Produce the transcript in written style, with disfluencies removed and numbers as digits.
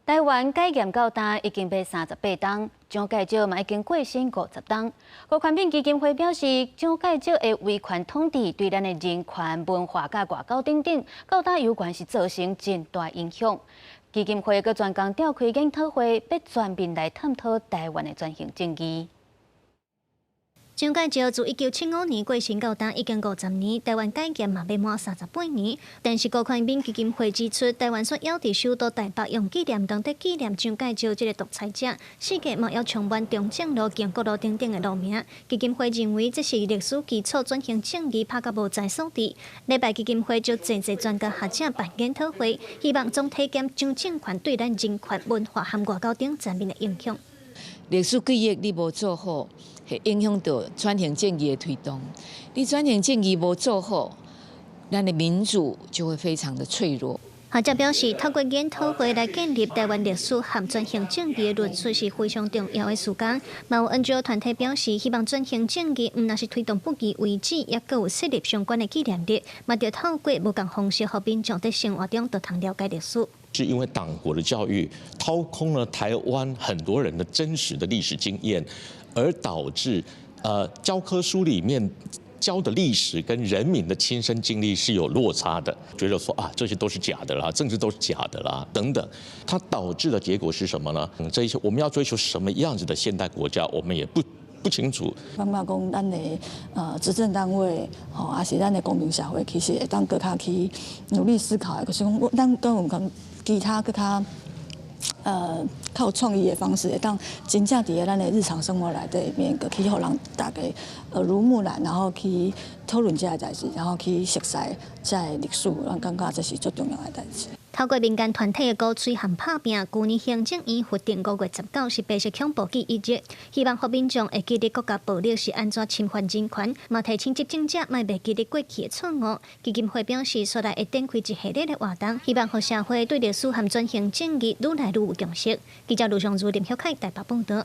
台湾改建到今已经被38档，蒋介石嘛已经过身50档。郭宽敏基金会表示，蒋介石的威权统治对咱的人权、文化、甲外交等等，到今有关是造成真大影响。基金会阁专工召开研讨会，要全面来探讨台湾的转型正义。 蒋介石自1975年过身到今已经50年，台湾改建嘛未满38年。但是郭宽敏基金会指出，台湾所要伫首都台北用纪念堂伫纪念蒋介石这个独裁者，世界嘛要重返中正路、建国路等等的路名。基金会认为这是历史基础转型正义拍到无在所伫。礼拜基金会就侪专家学者办研讨会，希望总体检蒋政权对咱人权、文化和外交等全面的影响。历史记忆你无做好，会影响到转型正义的推动。你转型正义无做好，咱的民主就会非常的脆弱。学者表示，透过研讨会来建立台湾历史和转型正义的论述是非常重要的事项。嘛有 NGO 团体表示，希望转型正义毋但是推动不义为止，也各有设立相关的纪念日，嘛着透过无共方式，互民众在生活中都通了解历史。 是因为党国的教育掏空了台湾很多人的真实的历史经验，而导致教科书里面教的历史跟人民的亲身经历是有落差的，觉得说啊这些都是假的啦，政治都是假的啦等等，它导致的结果是什么呢？这一些我们要追求什么样子的现代国家，我们也不清楚。感觉讲，咱的执政单位，也是咱的公民社会，其实会当更加去努力思考，就是讲，咱跟我们其他更加较有创意的方式，会当真正伫咱的日常生活内底面，去互人大家耳濡目染，然后去讨论这个代志，然后去熟悉这个历史，咱感觉这是最重要的代志。 透过民间团体的鼓吹和拍拼，去年行政院核定5月19是白色恐怖记忆日，希望互民众会记得国家暴力是安怎侵犯人权，嘛提醒执政者莫袂记得过去的错误。基金会表示，所来会展开一系列的活动，希望互社会对历史和转型正义愈来愈有共识。记者卢尚如、林晓凯台北报道。